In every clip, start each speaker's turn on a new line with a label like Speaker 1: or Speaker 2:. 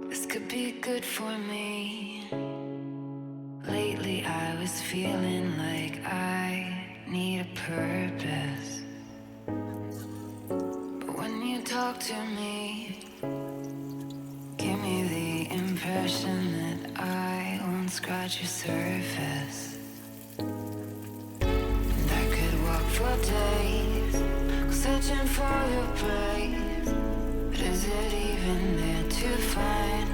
Speaker 1: This could be good for me. Lately I was feeling like I need a purpose. But when you talk to me, give me the impression that I won't scratch your surface. And I could walk for days, searching for your praise. But is it even there to find?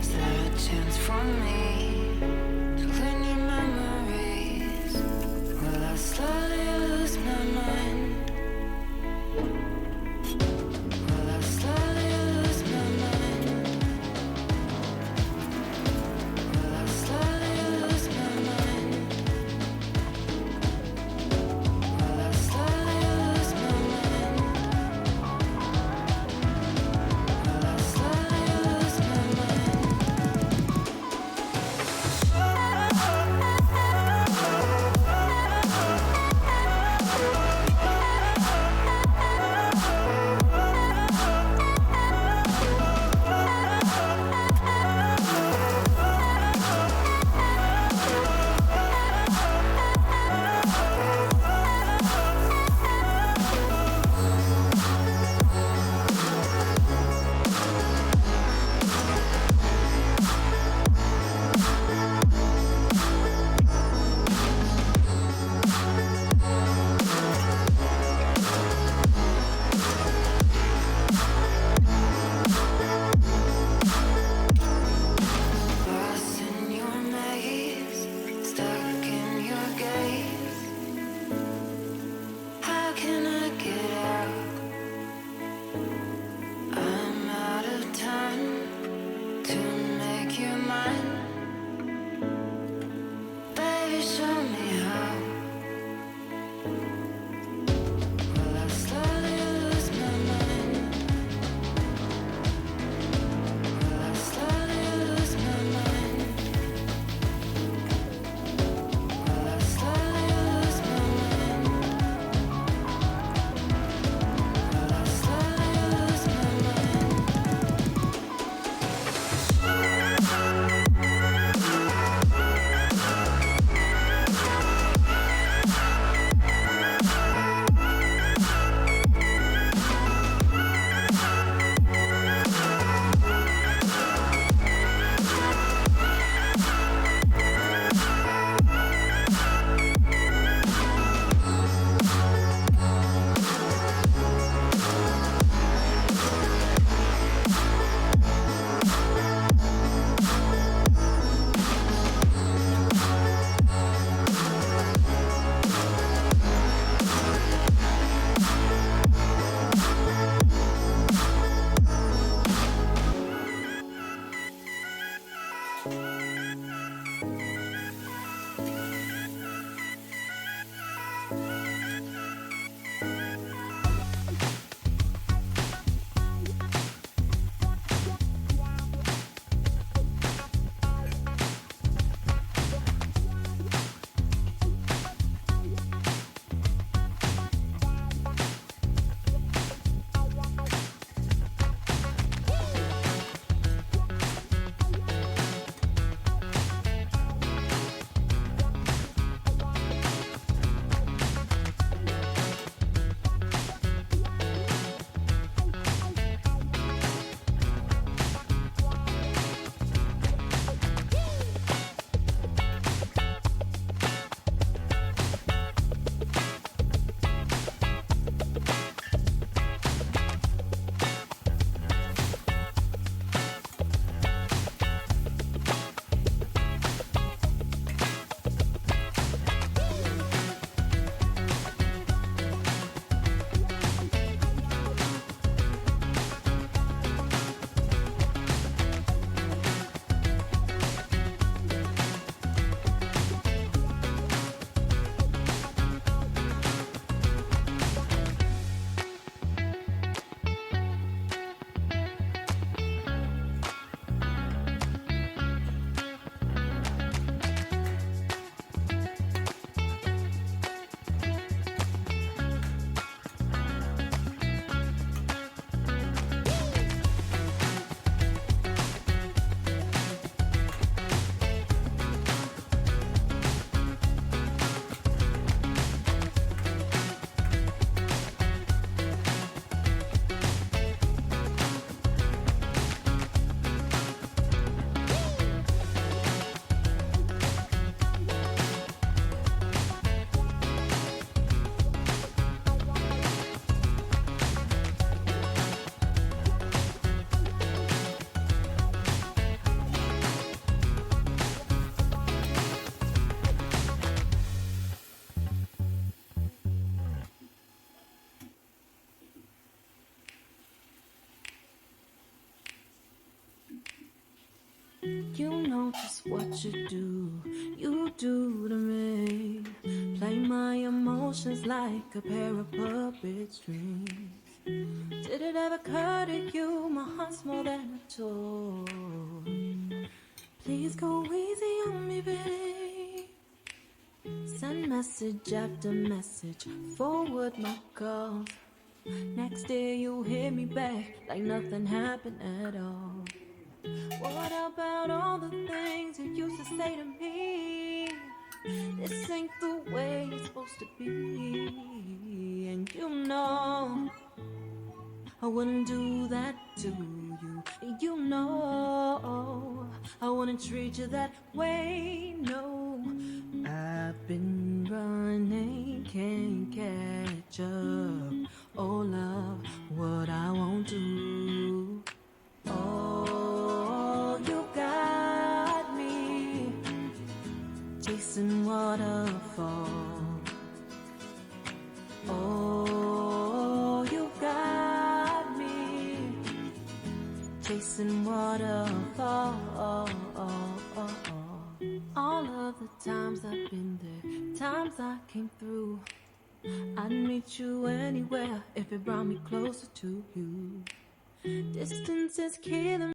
Speaker 1: Is there a chance for me to learn your memories? Will I slowly lose my mind? Will I slowly lose my mind? Will I slowly lose my mind? Will I slowly lose my mind?
Speaker 2: You know just what you do to me. Play my emotions like a pair of puppet strings. Did it ever occur to you my heart's more than a toy? Please go easy on me, babe. Send message after message, forward my calls. Next day you hit me back like nothing happened at all. What about all the things you used to say to me? This ain't the way it's supposed to be. And you know I wouldn't do that to you. You know I wouldn't treat you that way. No, I've been running, can't catch up. Oh love, what I won't do. Oh, you got me chasing waterfalls. Oh, you got me chasing waterfalls. All of the times I've been there, times I came through, I'd meet you anywhere if it brought me closer to you. Distance is killing me.